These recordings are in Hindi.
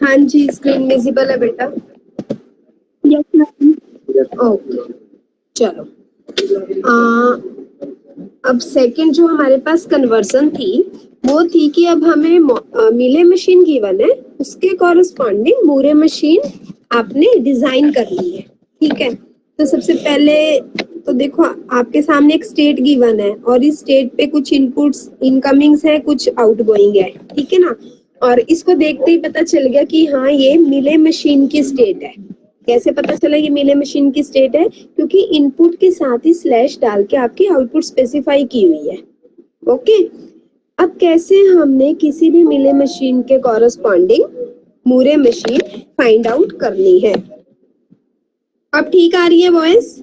हाँ जी, स्क्रीन विजिबल है बेटा? Yes ma'am. ओके, चलो। अब सेकंड जो हमारे पास कन्वर्सन थी वो थी कि अब हमें मिले मशीन गिवन है, उसके कॉरस्पॉन्डिंग मूरे मशीन आपने डिजाइन करनी है। ठीक है, तो सबसे पहले तो देखो आपके सामने एक स्टेट गिवन है और इस स्टेट पे कुछ इनपुट्स इनकमिंग्स है, कुछ आउटगोइंग है। ठीक है ना, और इसको देखते ही पता चल गया कि हाँ ये मिले मशीन की स्टेट है। कैसे पता चला ये मिले मशीन की स्टेट है? क्योंकि इनपुट के साथ ही स्लैश डाल के आपकी आउटपुट स्पेसिफाई की हुई है। ओके, अब कैसे हमने किसी भी मिले मशीन के corresponding Moore machine find out करनी है? अब ठीक आ रही है voice?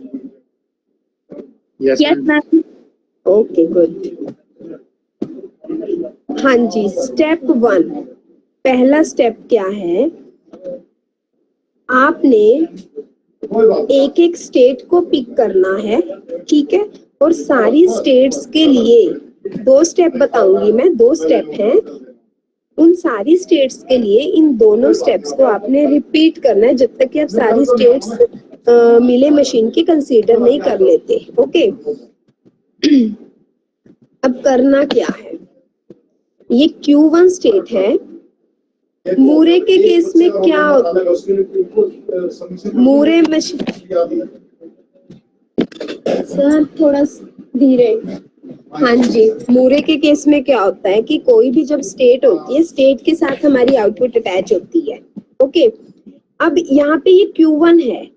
Yes ma'am. Okay good. हाँ जी, स्टेप 1, पहला स्टेप क्या है, आपने एक एक स्टेट को पिक करना है। ठीक है, और सारी स्टेट्स के लिए 2 स्टेप बताऊंगी मैं, 2 स्टेप हैं। उन सारी स्टेट्स के लिए इन दोनों स्टेप्स को आपने रिपीट करना है जब तक कि आप सारी स्टेट्स मिले मशीन की कंसीडर नहीं कर लेते। ओके, अब करना क्या है, ये Q1 स्टेट है। मूरे के केस में क्या होता है, मूरे मशीन, सर थोड़ा धीरे। हाँ जी, मूरे के केस में क्या होता है कि कोई भी जब स्टेट होती है, स्टेट के साथ हमारी आउटपुट अटैच होती है। ओके, अब यहाँ पे ये Q1 है।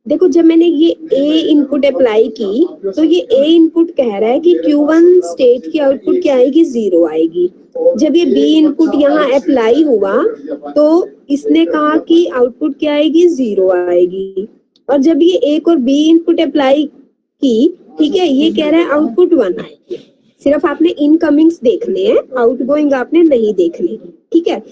देखो जब मैंने ये A इनपुट अप्लाई की तो ये A इनपुट कह रहा है कि Q1 स्टेट की आउटपुट क्या आएगी, 0 आएगी। जब ये B इनपुट यहाँ अप्लाई हुआ तो इसने कहा कि आउटपुट क्या आएगी, 0 आएगी। और जब ये एक और B इनपुट अप्लाई की, ठीक है, ये कह रहा है आउटपुट 1 आएगी। सिर्फ आपने इनकमिंग्स देखने हैं, आउटगोइंग आपने नहीं देखने। ठीक है,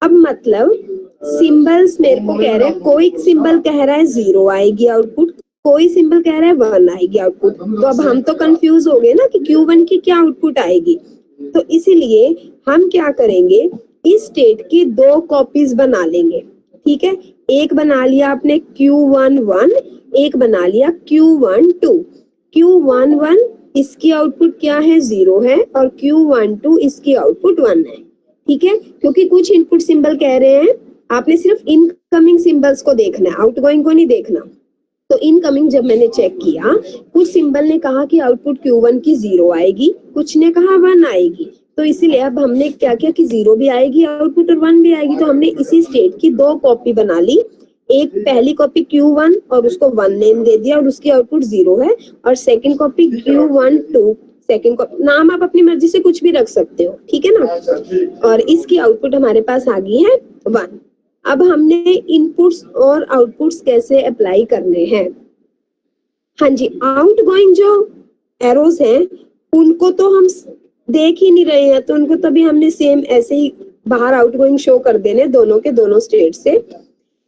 अब मतलब सिंबल्स मेरे को कह रहे हैं, कोई सिंबल कह रहा है 0 आएगी आउटपुट, कोई सिंबल कह रहा है 1 आएगी आउटपुट। तो अब हम तो कंफ्यूज हो गए ना कि Q1 की क्या आउटपुट आएगी। तो इसीलिए हम क्या करेंगे, इस स्टेट की 2 कॉपीज बना लेंगे। ठीक है, एक बना लिया आपने Q11, एक बना लिया Q12। Q11 इसकी आउटपुट क्या है, 0 है, और Q12 इसकी आउटपुट 1 है। ठीक है, क्योंकि कुछ इनपुट सिंबल कह रहे हैं, आपने सिर्फ इनकमिंग सिंबल्स को देखना है, आउटगोइंग को नहीं देखना। तो इनकमिंग जब मैंने चेक किया, कुछ सिंबल ने कहा कि आउटपुट Q1 की 0 आएगी, कुछ ने कहा 1 आएगी। तो इसीलिए अब हमने क्या किया कि 0 भी आएगी आउटपुट और 1 भी आएगी। तो हमने इसी स्टेट की 2 कॉपी बना ली। एक पहली कॉपी Q1 और उसको 1 नेम दे दिया और उसकी आउटपुट 0 है, और सेकंड कॉपी Q12, सेकंड को नाम आप अपनी मर्जी से कुछ भी रख सकते हो। ठीक है ना, और इसकी आउटपुट हमारे पास आ गई है 1। अब हमने इनपुट्स और आउटपुट्स कैसे अप्लाई करने हैं? हाँ जी, आउटगोइंग जो एरोज हैं उनको तो हम देख ही नहीं रहे हैं, तो उनको तभी हमने सेम ऐसे ही बाहर आउटगोइंग शो कर देने दोनों के दोनों स्टेट से।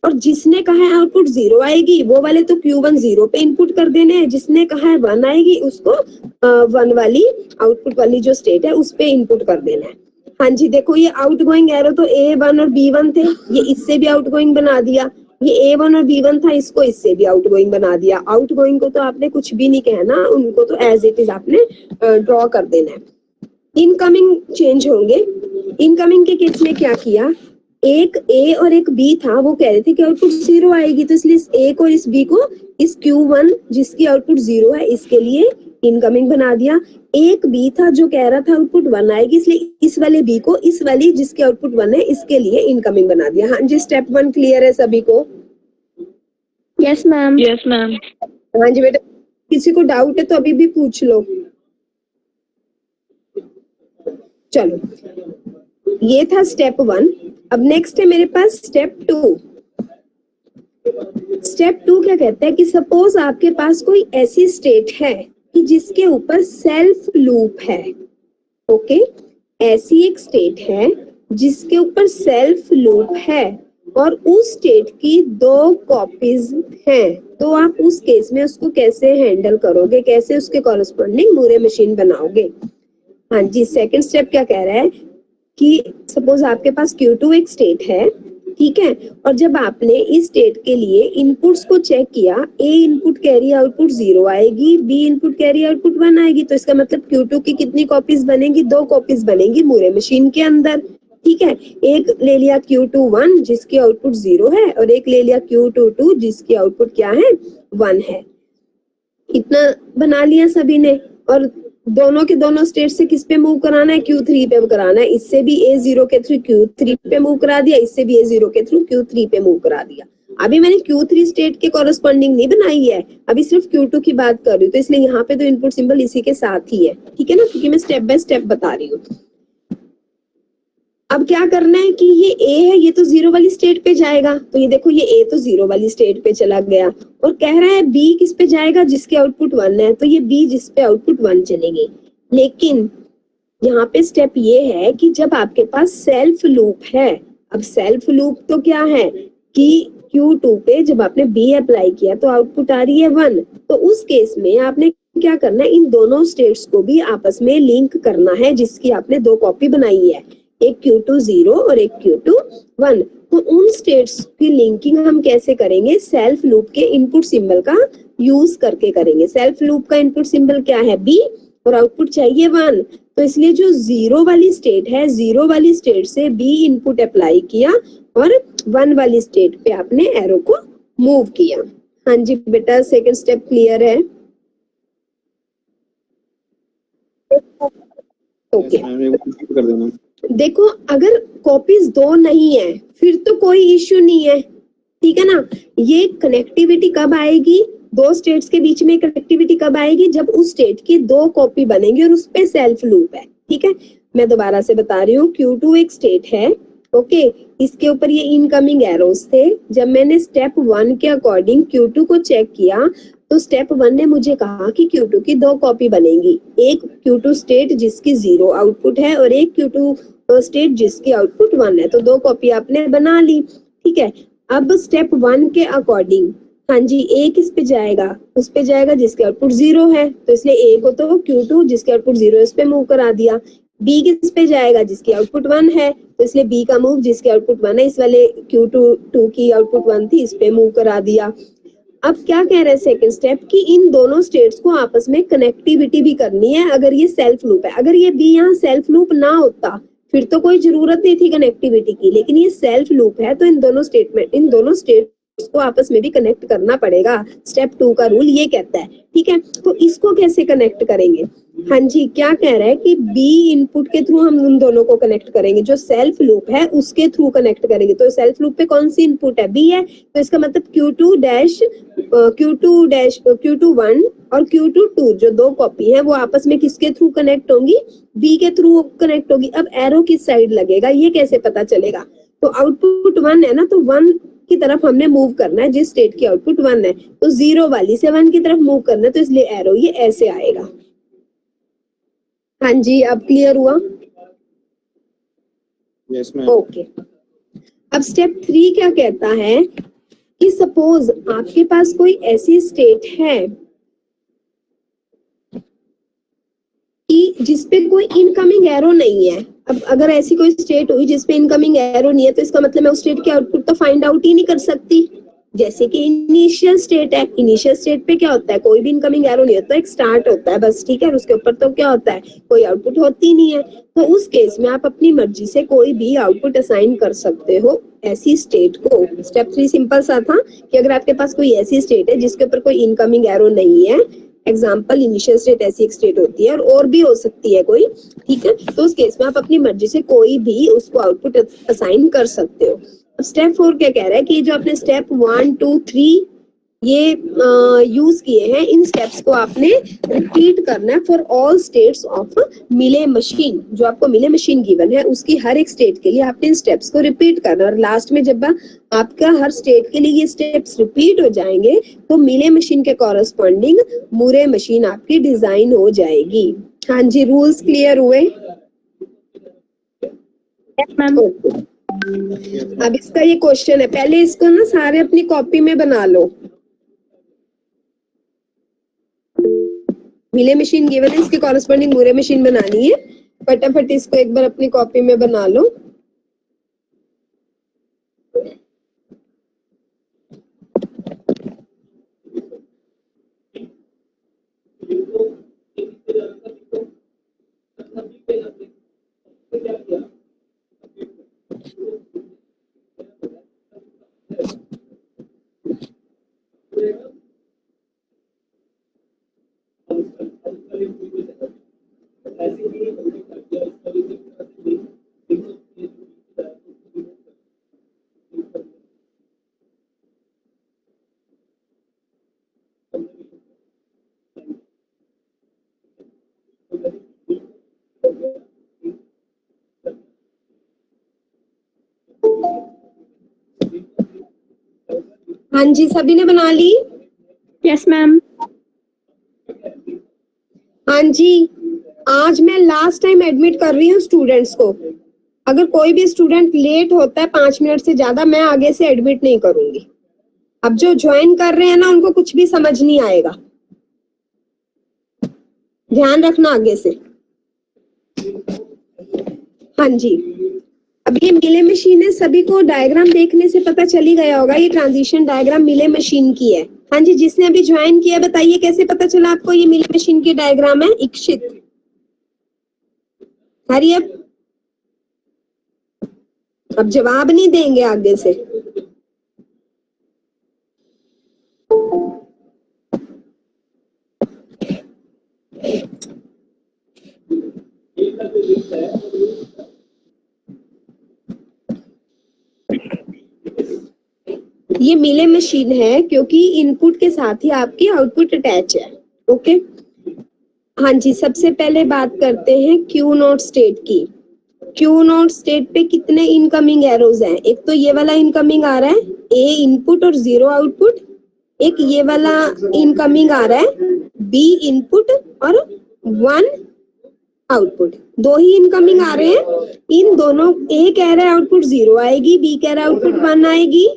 और जिसने कहा है आउटपुट 0 आएगी वो वाले तो Q1 0 पे इनपुट कर देने हैं, जिसने कहा है 1 आएगी उसको 1 वाली आउटपुट वाली जो स्टेट है उस पे इनपुट कर देना है। हाँ जी, देखो ये आउटगोइंग एरो तो A1 और B1 थे, ये इससे भी आउटगोइंग बना दिया। ये A1 और B1 था, इसको इससे भी आउटगोइंग बना दिया। आउटगोइंग को तो आपने कुछ भी नहीं कहना, उनको तो एज इट इज आपने ड्रॉ कर देना है। इनकमिंग चेंज होंगे। इनकमिंग के केस में क्या किया, एक A और एक B था, वो कह रहे थे कि आउटपुट 0 आएगी, तो इसलिए इस A को और इस B को इस Q1 जिसकी आउटपुट 0 है इसके लिए इनकमिंग बना दिया। एक B था जो कह रहा था आउटपुट 1 आएगी, इसलिए इस वाले B को इस वाली जिसकी आउटपुट 1 है इसके लिए इनकमिंग बना दिया। हाँ जी, स्टेप 1 क्लियर है सभी को? Yes ma'am. Yes ma'am. हाँ जी बेटा, किसी को डाउट है तो अभी भी पूछ लो। चलो, ये था स्टेप 1। अब नेक्स्ट है मेरे पास स्टेप 2। स्टेप 2 क्या कहता है कि सपोज आपके पास कोई ऐसी स्टेट है कि जिसके ऊपर सेल्फ लूप है। ओके, ऐसी एक स्टेट है जिसके ऊपर सेल्फ लूप है और उस स्टेट की 2 कॉपीज हैं, तो आप उस केस में उसको कैसे हैंडल करोगे, कैसे उसके कॉरस्पॉन्डिंग मूरे मशीन बनाओगे? हाँ जी, सेकंड स्टेप क्या कह रहा है कि सपोज आपके पास Q2 एक स्टेट है, ठीक है, और जब आपने इस स्टेट के लिए इनपुट्स को चेक किया, A इनपुट कैरी आउटपुट 0 आएगी, B इनपुट कैरी आउटपुट 1 आएगी, तो इसका मतलब Q2 की कितनी कॉपीज बनेगी? 2 कॉपीज बनेगी मूरे मशीन के अंदर, ठीक है। एक ले लिया Q2 1 जिसकी आउटपुट 0 है, और एक ले लिया Q2 2 जिसकी आउटपुट क्या है? 1 है। इतना बना लिया सभी ने, और दोनों के दोनों स्टेट से किस पे मूव कराना है? Q3 पे कराना है। इससे भी A0 के थ्रू Q3 पे मूव करा दिया, इससे भी A0 के थ्रू Q3 पे मूव करा दिया। अभी मैंने Q3 स्टेट के कॉरेस्पॉन्डिंग नहीं बनाई है, अभी सिर्फ Q2 की बात कर रही हूँ, तो इसलिए यहाँ पे तो इनपुट सिंबल इसी के साथ ही है, ठीक है ना, क्योंकि मैं स्टेप बाय स्टेप बता रही हूँ। अब क्या करना है कि ये A है, ये तो 0 वाली स्टेट पे जाएगा, तो ये देखो ये A तो 0 वाली स्टेट पे चला गया, और कह रहा है B किस पे जाएगा? जिसके आउटपुट 1 है, तो ये B जिस पे आउटपुट 1 चलेगी। लेकिन यहाँ पे स्टेप ये है कि जब आपके पास सेल्फ लूप है, अब सेल्फ लूप तो क्या है कि Q2 पे जब आपने B अप्लाई किया तो आउटपुट आ रही है 1, तो उस केस में आपने क्या करना है? इन दोनों स्टेट्स को भी आपस में लिंक करना है, जिसकी आपने 2 कॉपी बनाई है, एक Q2 0 और एक Q2 1। तो उन स्टेट्स की लिंकिंग हम कैसे करेंगे? सेल्फ लूप के इनपुट सिंबल का यूज करके करेंगे। सेल्फ लूप का इनपुट सिंबल क्या है? B, और आउटपुट चाहिए 1, तो इसलिए जो 0 वाली स्टेट है, 0 वाली स्टेट से B इनपुट अप्लाई किया और 1 वाली स्टेट पे आपने एरो को मूव किया। हाँ जी बेटा, सेकंड स्टेप क्लियर है? ओके कर देना। देखो अगर कॉपीज 2 नहीं है फिर तो कोई इश्यू नहीं है, ठीक है ना। ये कनेक्टिविटी कब आएगी? 2 स्टेट्स के बीच में कनेक्टिविटी कब आएगी? जब उस स्टेट की 2 कॉपी बनेंगी और उस पे सेल्फ लूप है, ठीक है। मैं दोबारा से बता रही हूँ, Q2 एक स्टेट है, ओके, इसके ऊपर ये इनकमिंग एरोस थे। जब मैंने स्टेप 1 के अकॉर्डिंग Q2 को चेक किया तो स्टेप 1 ने मुझे कहा कि Q2 की 2 कॉपी बनेगी, एक Q2 स्टेट जिसकी 0 आउटपुट है और एक Q2 स्टेट जिसकी आउटपुट 1 है, तो 2 कॉपी आपने बना ली, ठीक है। अब स्टेप 1 के अकॉर्डिंग, हाँ जी, A किस पे जाएगा? उस पे जाएगा जिसके आउटपुट 0 है, तो इसलिए A को तो Q2 जिसके आउटपुट 0 है उस पे मूव करा दिया। B किस पे जाएगा? जिसकी आउटपुट 1 है, तो इसलिए B का मूव जिसके आउटपुट 1 है, इस वाले Q2 की आउटपुट 1 थी, इस पे मूव करा दिया। अब क्या कह रहे हैं सेकंड स्टेप कि इन दोनों स्टेट्स को आपस में कनेक्टिविटी भी करनी है अगर ये सेल्फ लूप है। अगर ये B यहाँ सेल्फ लूप ना होता फिर तो कोई जरूरत नहीं थी कनेक्टिविटी की, लेकिन ये सेल्फ लूप है तो इन दोनों स्टेट्स को आपस में भी कनेक्ट करना पड़ेगा। स्टेप 2 का रूल ये कहता है, ठीक है। तो इसको कैसे कनेक्ट करेंगे? हाँ जी, क्या कह रहा है कि B इनपुट के थ्रू हम उन दोनों को कनेक्ट करेंगे, जो सेल्फ लूप है उसके थ्रू कनेक्ट करेंगे। तो सेल्फ लूप पे कौन सी इनपुट है? B है, तो इसका मतलब Q2 1 और Q2 2 जो 2 कॉपी है वो आपस में किसके थ्रू कनेक्ट होंगी? B के थ्रू कनेक्ट होगी। अब एरो किस साइड लगेगा ये कैसे पता चलेगा? तो आउटपुट 1 है ना, तो 1 की तरफ हमने मूव करना है, जिस स्टेट की आउटपुट 1 है, तो 0 वाली से 1 की तरफ मूव करना है, तो इसलिए एरो ये ऐसे आएगा। हाँ जी, अब क्लियर हुआ? Yes ma'am. ओके, अब स्टेप 3 क्या कहता है कि सपोज आपके पास कोई ऐसी स्टेट है कि जिसपे कोई इनकमिंग एरो नहीं है। अब अगर ऐसी कोई स्टेट हुई जिसपे इनकमिंग एरो नहीं है, तो इसका मतलब मैं उस स्टेट के आउटपुट तो फाइंड आउट ही नहीं कर सकती। जैसे कि इनिशियल स्टेट है, इनिशियल स्टेट पे क्या होता है? कोई भी इनकमिंग एरो नहीं होता, एक स्टार्ट होता है बस, ठीक है, और उसके ऊपर तो क्या होता है? कोई आउटपुट होती नहीं है। तो उस केस में आप अपनी मर्जी से कोई भी आउटपुट असाइन कर सकते हो ऐसी स्टेट को। स्टेप 3 सिंपल सा था कि अगर आपके पास कोई ऐसी स्टेट है जिसके ऊपर कोई इनकमिंग एरो नहीं है, एग्जाम्पल इनिशियल स्टेट ऐसी एक स्टेट होती है और भी हो सकती है कोई, ठीक है, तो उस केस में आप अपनी मर्जी से कोई भी उसको आउटपुट असाइन कर सकते हो। स्टेप 4 क्या कह रहा है कि जो आपने स्टेप 1 2 3 ये यूज किए हैं, इन स्टेप्स को आपने रिपीट करना है फॉर ऑल स्टेट्स ऑफ मिले मशीन। जो आपको मिले मशीन गिवन है उसकी हर एक स्टेट के लिए आपने इन स्टेप्स को रिपीट करना है, और लास्ट में जब आपका हर स्टेट के लिए ये स्टेप्स रिपीट हो जाएंगे तो मिले मशीन के कॉरेस्पॉन्डिंग मूरे मशीन आपकी डिजाइन हो जाएगी। हाँ जी, रूल्स क्लियर हुए? Yes ma'am. अब इसका ये क्वेश्चन है, पहले इसको ना सारे अपनी कॉपी में बना लो। मिले मशीन गिवन है, इसके कॉरेस्पॉन्डिंग मूरे मशीन बनानी है। फटाफट इसको एक बार अपनी कॉपी में बना लो। हाँ जी, सभी ने बना ली? Yes, ma'am. हाँ जी, आज मैं लास्ट टाइम एडमिट कर रही हूँ स्टूडेंट्स को। अगर कोई भी स्टूडेंट लेट होता है 5 मिनट से ज्यादा, मैं आगे से एडमिट नहीं करूंगी। अब जो ज्वाइन कर रहे हैं ना, उनको कुछ भी समझ नहीं आएगा, ध्यान रखना आगे से। हाँ जी, अब ये मिले मशीन है, सभी को डायग्राम देखने से पता चल ही गया होगा, ये ट्रांजिशन डायग्राम मिले मशीन की है। हाँ जी, जिसने अभी ज्वाइन किया बताइए कैसे पता चला आपको ये मिले मशीन की डायग्राम है? इक्षित, हरी अब जवाब नहीं देंगे आगे से। ये मिले मशीन है क्योंकि इनपुट के साथ ही आपकी आउटपुट अटैच है। ओके, हाँ जी, सबसे पहले बात करते हैं क्यू नॉट स्टेट की। क्यू नॉट स्टेट पे कितने इनकमिंग एरोज हैं? एक तो ये वाला इनकमिंग आ रहा है, ए इनपुट और 0 आउटपुट। एक ये वाला इनकमिंग आ रहा है, बी इनपुट और 1 आउटपुट। दो ही इनकमिंग आ रहे हैं, इन दोनों, ए कह रहा है आउटपुट 0 आएगी, बी कह रहा है आउटपुट 1 आएगी।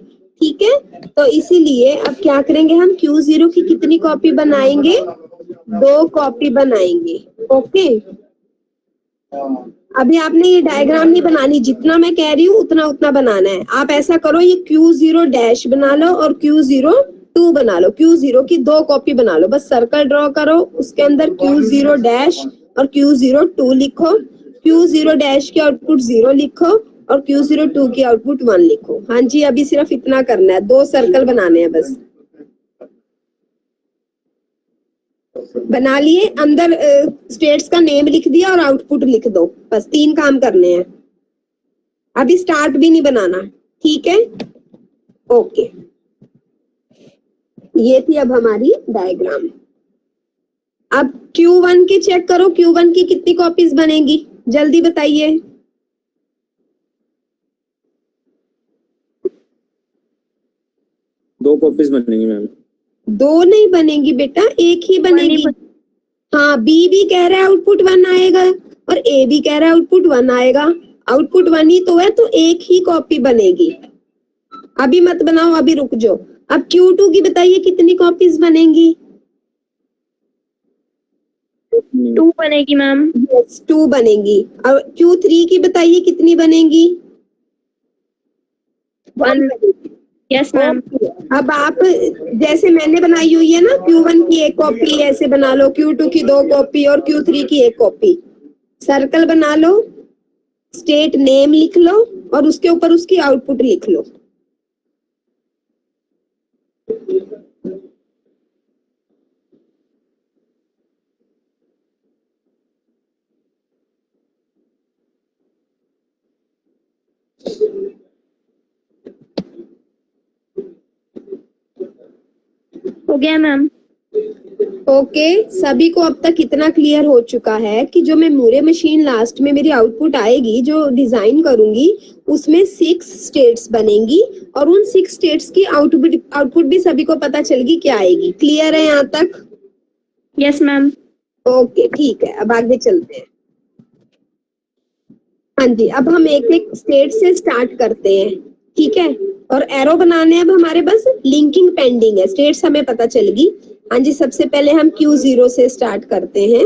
ठीक है, तो इसीलिए अब क्या करेंगे हम, Q0 की कितनी कॉपी बनाएंगे? 2 कॉपी बनाएंगे। ओके, अभी आपने ये डायग्राम नहीं बनानी, जितना मैं कह रही हूँ उतना उतना बनाना है। आप ऐसा करो, ये Q0 डैश बना लो और Q0 2 बना लो। Q0 की 2 कॉपी बना लो, बस सर्कल ड्रॉ करो, उसके अंदर Q0 डैश और Q0 2 लिखो। Q0 डैश की आउटपुट 0 लिखो और Q0 2 की आउटपुट 1 लिखो। हाँ जी, अभी सिर्फ इतना करना है, 2 सर्कल बनाने हैं बस। बना लिए, अंदर स्टेट्स का नेम लिख दिया और आउटपुट लिख दो, बस 3 काम करने हैं। अभी स्टार्ट भी नहीं बनाना, ठीक है? ओके, ये थी अब हमारी डायग्राम। अब Q1 की चेक करो, Q1 की कितनी कॉपीज बनेगी, जल्दी बताइए। दो कॉपीज बनेंगी मैम। 2 नहीं बनेगी बेटा, एक ही बनेगी। हाँ, बी भी कह रहा है आउटपुट 1 आएगा और ए भी कह रहा है आउटपुट 1 आएगा। आउटपुट 1 ही तो है, तो एक ही कॉपी बनेगी। अभी मत बनाओ, अभी रुक जाओ। अब Q2 की बताइए कितनी कॉपीज बनेंगी? 2 बनेगी मैम। यस, 2 बनेगी। और Q3 की बताइए कितनी बनेगी? 1। Yes ma'am. अब आप जैसे मैंने बनाई हुई है ना, Q1 की 1 कॉपी ऐसे बना लो, Q2 की 2 कॉपी और Q3 की 1 कॉपी। सर्कल बना लो, स्टेट नेम लिख लो और उसके ऊपर उसकी आउटपुट लिख लो। हो गया मैम। ओके, सभी को अब तक इतना क्लियर हो चुका है कि जो मैं मूरे मशीन लास्ट में मेरी आउटपुट आएगी, जो डिजाइन करूंगी, उसमें 6 स्टेट्स बनेंगी और उन 6 स्टेट्स की आउटपुट भी सभी को पता चल गई क्या आएगी। क्लियर है यहाँ तक? Yes ma'am. ओके, ठीक है, अब आगे चलते हैं। हाँ जी, अब हम एक एक स्टेट से स्टार्ट करते हैं, ठीक है? और एरो बनाने अब हमारे बस लिंकिंग पेंडिंग है, स्टेट्स हमें पता चल गई। हाँ जी, सबसे पहले हम Q0 से स्टार्ट करते हैं।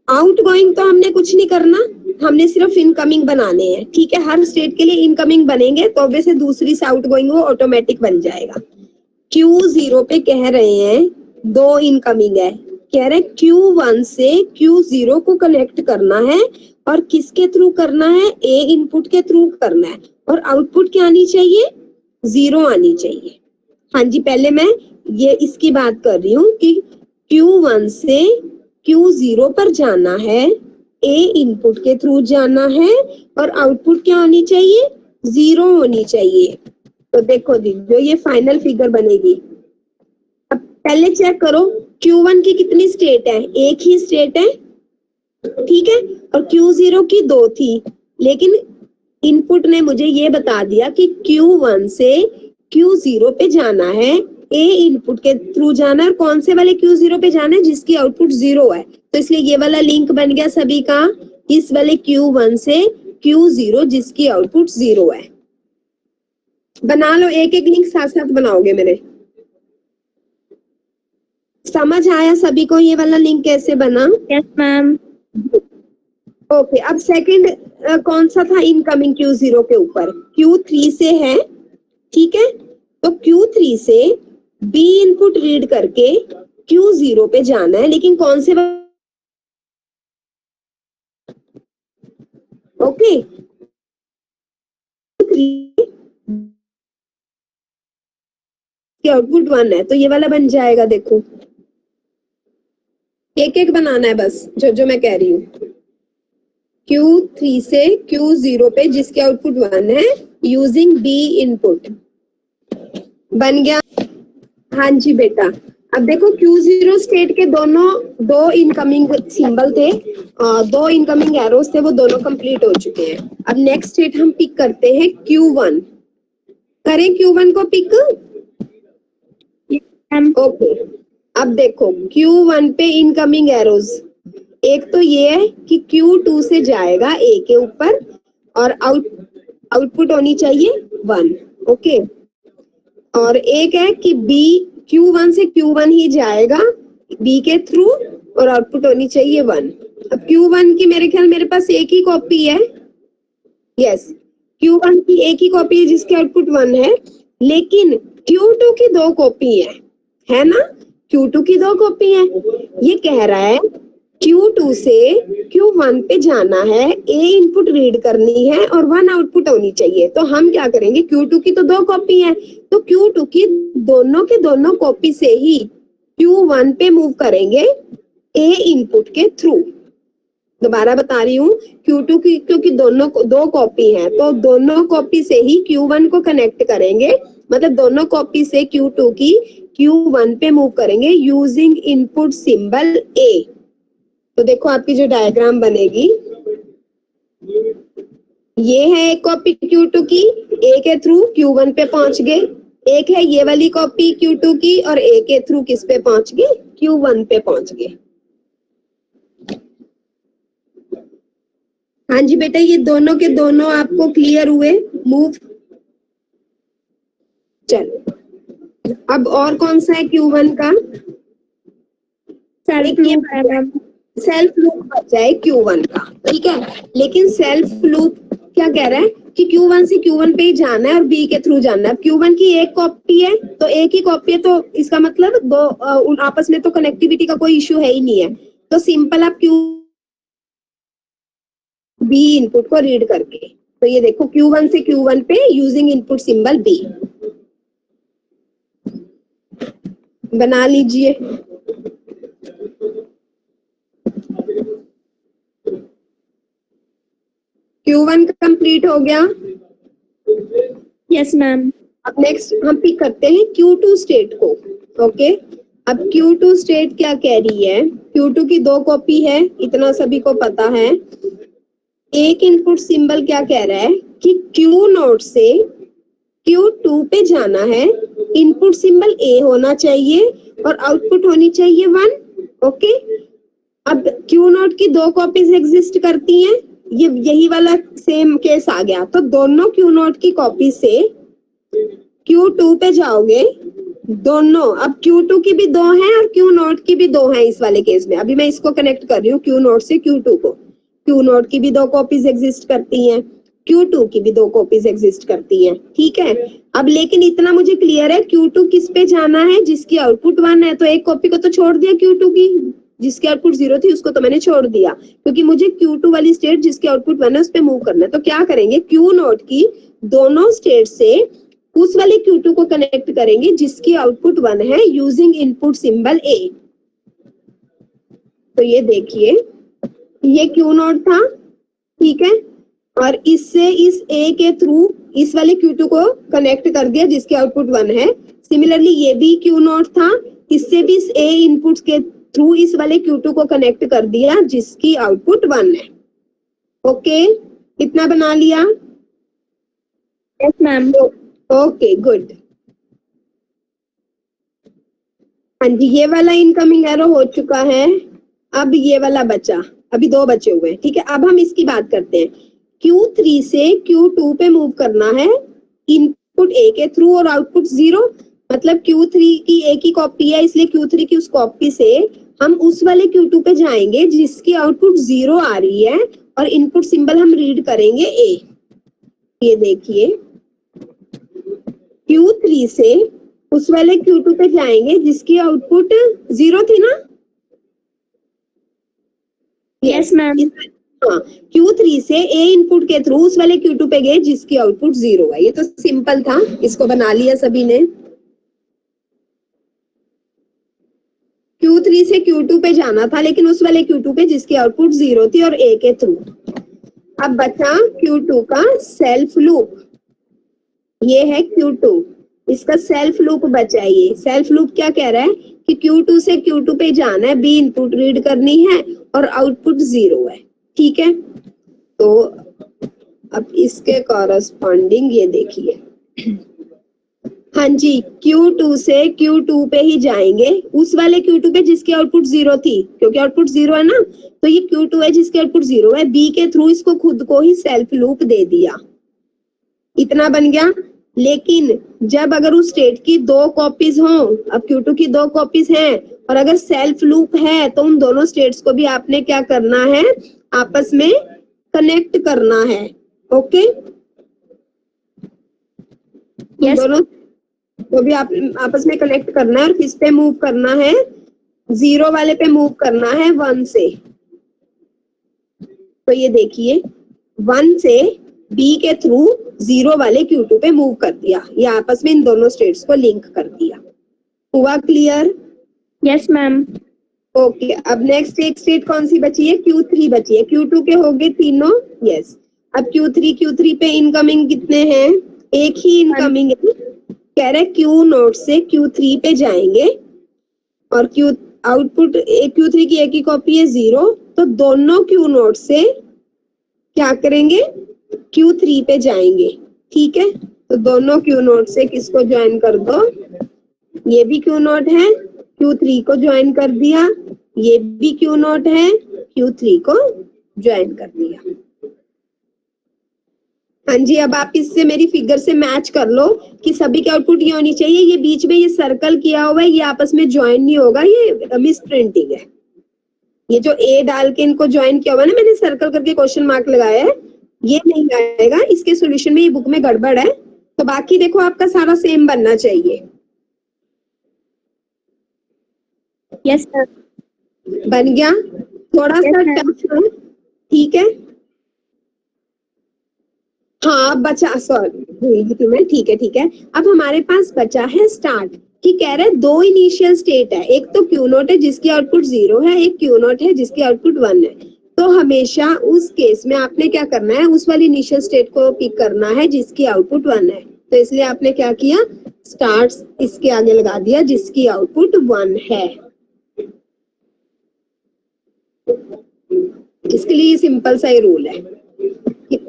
आउटगोइंग तो हमने कुछ नहीं करना, हमने सिर्फ इनकमिंग बनाने हैं, ठीक है। हर स्टेट के लिए इनकमिंग बनेंगे तो ऑब्वियसली दूसरी से आउटगोइंग वो ऑटोमेटिक बन जाएगा। Q0 पे कह रहे हैं 2 इनकमिंग है, कह रहे हैं Q1 से Q0 को कनेक्ट करना है और किसके थ्रू करना है, A इनपुट के थ्रू करना है, और आउटपुट क्या आनी चाहिए, 0 आनी चाहिए। हाँ जी, पहले मैं ये इसकी बात कर रही हूँ कि Q1 से Q0 पर जाना है, A इनपुट के थ्रू जाना है और आउटपुट क्या होनी चाहिए, 0 होनी चाहिए। तो देखो दीजिए ये फाइनल फिगर बनेगी। अब पहले चेक करो Q1 की कितनी स्टेट है, एक ही स्टेट है, ठीक है, और Q0 की 2 थी, लेकिन इनपुट ने मुझे ये बता दिया कि Q1 से Q0 पे जाना है, A इनपुट के थ्रू जाना है, और कौन से वाले Q0 पे जाना है, जिसकी आउटपुट 0 है। तो इसलिए ये वाला लिंक बन गया सभी का, इस वाले Q1 से Q0 जिसकी आउटपुट 0 है। बना लो, एक एक लिंक साथ साथ बनाओगे मेरे। समझ आया सभी को ये वाला लिंक कैसे बना? Yes ma'am. ओके, अब सेकंड कौन सा था इनकमिंग Q0 के ऊपर, Q3 से है, ठीक है। तो Q3 से B इनपुट रीड करके Q0 पे जाना है, लेकिन कौन से ओके आउटपुट 1 है, तो ये वाला बन जाएगा। देखो एक एक बनाना है बस, जो जो मैं कह रही हूँ। Q3 से Q0 पे जिसके आउटपुट 1 है, यूजिंग B इनपुट, बन गया। हाँ जी बेटा, अब देखो Q0 स्टेट के दोनों 2 इनकमिंग सिंबल थे, 2 इनकमिंग एरोस थे, वो दोनों कंप्लीट हो चुके हैं। अब नेक्स्ट स्टेट हम पिक करते हैं Q1, करें Q1 को पिक। ओके, अब देखो Q1 पे इनकमिंग एरोज, एक तो ये है कि Q2 से जाएगा A के ऊपर और आउटपुट होनी चाहिए 1, ओके। और एक है कि B Q1 से Q1 ही जाएगा B के थ्रू और आउटपुट होनी चाहिए 1। अब Q1 की मेरे ख्याल मेरे पास एक ही कॉपी है, यस, Q1 की एक ही कॉपी है जिसकी आउटपुट 1 है, लेकिन Q2 की 2 कॉपी है ना, Q2 की 2 कॉपी है। ये कह रहा है Q2 से Q1 पे जाना है, A इनपुट रीड करनी है और 1 आउटपुट होनी चाहिए। तो हम क्या करेंगे, Q2 की तो 2 कॉपी है, तो Q2 की दोनों के दोनों कॉपी से ही Q1 पे मूव करेंगे A इनपुट के थ्रू। दोबारा बता रही हूँ, Q2 की क्योंकि दोनों 2 कॉपी है, तो दोनों कॉपी से ही Q1 को कनेक्ट करेंगे, मतलब दोनों कॉपी से Q2 की Q1 पे मूव करेंगे यूजिंग इनपुट सिंबल A। तो देखो आपकी जो डायग्राम बनेगी, ये है एक कॉपी Q2 की, A के थ्रू Q1 पे पहुंच गए, एक है ये वाली कॉपी Q2 की और A के थ्रू किस पे पहुंच गए, Q1 पे पहुंच गए। हाँ जी बेटा, ये दोनों के दोनों आपको क्लियर हुए मूव। चलो अब और कौन सा है Q1 का, सेल्फ लूप बचा है Q1 का, ठीक है। लेकिन सेल्फ लूप क्या कह रहा है कि Q1 से Q1 पे ही जाना है और B के थ्रू जाना है। Q1 की एक कॉपी है, तो एक ही कॉपी है, तो इसका मतलब दो आपस में तो कनेक्टिविटी का कोई इश्यू है ही नहीं है। तो सिंपल आप B इनपुट को रीड करके, तो ये देखो Q1 से Q1 पे यूजिंग इनपुट सिंबल B बना लीजिए। Q1 कंप्लीट हो गया। Yes ma'am. अब नेक्स्ट हम पिक करते हैं Q2 स्टेट को, ओके। अब Q2 स्टेट क्या कह रही है, Q2 की 2 कॉपी है, इतना सभी को पता है। एक इनपुट सिंबल क्या कह रहा है कि Q नोड से Q2 पे जाना है, इनपुट सिंबल A होना चाहिए और आउटपुट होनी चाहिए 1, ओके। अब Q नोड की 2 कॉपीज एग्जिस्ट करती हैं, ये यही वाला सेम केस आ गया। तो दोनों Q नोड की कॉपी से Q2 पे जाओगे, दोनों, अब Q2 की भी 2 है और Q नॉट की भी 2 है इस वाले केस में। अभी मैं इसको कनेक्ट कर रही हूँ Q नॉट से Q2 को। Q नॉट की भी 2 कॉपीज एग्जिस्ट करती हैं, Q2 की भी 2 कॉपीज एग्जिस्ट करती हैं, ठीक है। अब लेकिन इतना मुझे क्लियर है, Q2 किस पे जाना है, जिसकी आउटपुट 1 है, तो एक कॉपी को तो छोड़ दिया Q2 की, जिसकी आउटपुट 0 थी उसको तो मैंने छोड़ दिया, क्योंकि मुझे Q2 वाली स्टेट जिसकी आउटपुट 1 है उस पे मूव करना है। तो क्या करेंगे, Q नॉट की दोनों स्टेट से उस वाले Q2 को कनेक्ट करेंगे जिसकी आउटपुट 1 है, यूजिंग इनपुट सिंबल A। तो ये देखिए, ये Q नॉट था, ठीक है, और इससे इस A के थ्रू इस वाले Q2 को कनेक्ट कर दिया जिसकी आउटपुट 1 है। सिमिलरली ये भी Q नॉट था, इससे भी इस A इनपुट के थ्रू इस वाले Q2 को कनेक्ट कर दिया जिसकी आउटपुट 1 है। ओके, इतना बना लिया? Yes ma'am. Okay good. हाँ जी, ये वाला इनकमिंग एरो हो चुका है। अब ये वाला बचा, अभी 2 बचे हुए हैं, ठीक है। अब हम इसकी बात करते हैं। Q3 से Q2 पे मूव करना है इनपुट A के थ्रू और आउटपुट 0, मतलब Q3 की A की कॉपी है, इसलिए Q3 की उस कॉपी से हम उस वाले Q2 पे जाएंगे जिसकी आउटपुट 0 आ रही है, और इनपुट सिंबल हम रीड करेंगे A। ये देखिए, Q3 से उस वाले Q2 पे जाएंगे जिसकी आउटपुट 0 थी ना? Yes ma'am. हाँ, Q3 से A इनपुट के थ्रू उस वाले Q2 पे गए जिसकी आउटपुट 0 है। ये तो सिंपल था, इसको बना लिया सभी ने। Q3 से Q2 पे जाना था, लेकिन उस वाले Q2 पे जिसकी आउटपुट 0 थी और A के थ्रू। अब बचा Q2 का सेल्फ लूप, ये है Q2, इसका सेल्फ लूप बचा। ये सेल्फ लूप क्या कह रहा है कि Q2 से Q2 पे जाना है, B इनपुट रीड करनी है और आउटपुट 0 है, ठीक है। तो अब इसके कॉरस्पॉन्डिंग ये देखिए, हाँ जी, Q2 से Q2 पे ही जाएंगे, उस वाले Q2 पे जिसकी आउटपुट 0 थी, क्योंकि आउटपुट 0 है ना, तो ये Q2 है जिसकी आउटपुट 0 है, B के थ्रू इसको खुद को ही सेल्फ लूप दे दिया। इतना बन गया। लेकिन जब अगर उस स्टेट की 2 कॉपीज हों, अब Q2 की 2 कॉपीज हैं और अगर सेल्फ लूप है, तो उन दोनों स्टेट्स को भी आपने क्या करना है, आपस में कनेक्ट करना है। Okay, yes. दोनों को भी आप आपस में कनेक्ट करना है, और किस पे मूव करना है, 0 वाले पे मूव करना है 1 से। तो ये देखिए, 1 से B के थ्रू 0 वाले Q2 पे मूव कर दिया, ये आपस में इन दोनों स्टेट्स को लिंक कर दिया। हुआ क्लियर? Yes ma'am. ओके, अब नेक्स्ट एक स्टेट कौन सी बची है, Q3 बची है। Q2 के हो गए तीनों, यस। अब Q3 पे इनकमिंग कितने हैं, एक ही इनकमिंग है। कह रहे Q नोट से Q3 पे जाएंगे और Q आउटपुट Q3 की एक ही कॉपी है 0, तो दोनों Q नोट से क्या करेंगे, Q3 पे जाएंगे, ठीक है। तो दोनों Q नोट से किसको ज्वाइन कर दो, ये भी Q नोट है, Q3 को ज्वाइन कर दिया, ये भी Q नोट है, Q3 को ज्वाइन कर दिया। हाँ जी, अब आप इससे मेरी फिगर से मैच कर लो कि सभी की आउटपुट ये होनी चाहिए। ये बीच में ये सर्कल किया हुआ है, ये आपस में ज्वाइन नहीं होगा, ये मिस प्रिंटिंग है। ये जो A डाल के इनको ज्वाइन किया हुआ है ना, मैंने सर्कल करके क्वेश्चन मार्क लगाया है, ये नहीं आएगा इसके सॉल्यूशन में, ये बुक में गड़बड़ है। तो बाकी देखो आपका सारा सेम बनना चाहिए। Yes sir. बन गया? थोड़ा सा Yes, टफ है, ठीक है। हाँ बचा, सॉरी भूल गई मैं, ठीक है ठीक है। अब हमारे पास बचा है स्टार्ट, कि कह रहे हैं 2 इनिशियल स्टेट है, एक तो Q नोट है जिसकी आउटपुट 0 है, एक Q नोट है जिसकी आउटपुट 1 है। तो हमेशा उस केस में आपने क्या करना है, उस वाली इनिशियल स्टेट को पिक करना है जिसकी आउटपुट 1 है। तो इसलिए आपने क्या किया, स्टार्ट इसके आगे लगा दिया जिसकी आउटपुट 1 है। इसके लिए सिंपल सा ही रूल है,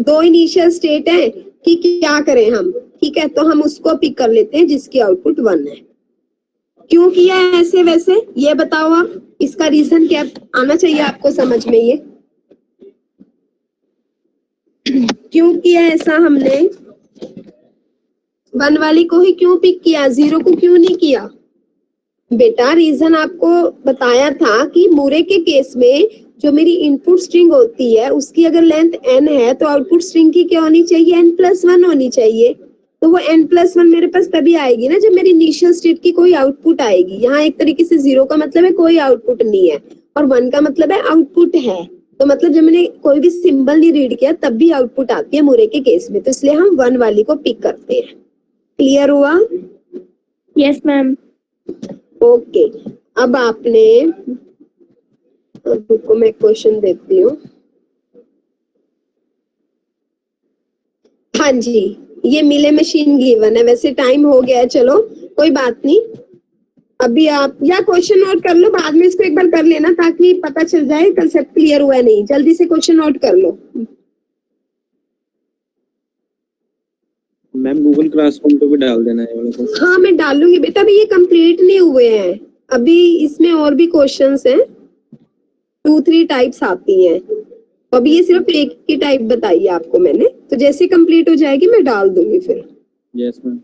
2 इनिशियल स्टेट है कि क्या करें हम, ठीक है। तो हम उसको पिक कर लेते हैं जिसकी आउटपुट 1 है। क्यों किया है ऐसे वैसे, ये बताओ आप, इसका रीजन क्या आना चाहिए आपको समझ में, ये क्यों किया ऐसा हमने, 1 वाली को ही क्यों पिक किया, 0 को क्यों नहीं किया? बेटा रीजन आपको बताया था कि मूरे के केस में जो मेरी इनपुट स्ट्रिंग होती है उसकी अगर लेंथ n है तो आउटपुट स्ट्रिंग की क्या होनी चाहिए, n+1 होनी चाहिए। तो वो n+1 मेरे पास तभी आएगी ना जब मेरी इनिशियल स्टेट की कोई आउटपुट आएगी। यहाँ एक तरीके से 0 का मतलब है कोई आउटपुट नहीं है और 1 का मतलब है आउटपुट है। तो मतलब जब मैंने कोई भी सिंबल नहीं रीड किया तब भी आउटपुट आती है मूरे के केस में, तो इसलिए हम 1 वाली को पिक करते हैं। क्लियर हुआ? Yes, ma'am. ओके अब आपने, रुको मैं क्वेश्चन देखती हूँ। हाँ जी, ये मिले मशीन गिवन है, वैसे टाइम हो गया है, चलो कोई बात नहीं। अभी आप या क्वेश्चन नोट कर लो, बाद में इसको एक बार कर लेना ताकि पता चल जाए कंसेप्ट क्लियर हुआ है नहीं। जल्दी से क्वेश्चन नोट कर लो। मैम गूगल क्लासरूम पे भी डाल देना है वाले को। हाँ मैं डालूंगी बेटा, अभी ये कंप्लीट नहीं हुए हैं, अभी इसमें और भी क्वेश्चंस हैं, 2-3 टाइप्स आती हैं। तो अभी ये सिर्फ एक ही टाइप बताई है आपको मैंने, तो जैसे कंप्लीट हो जाएगी मैं डाल दूंगी फिर। Yes ma'am.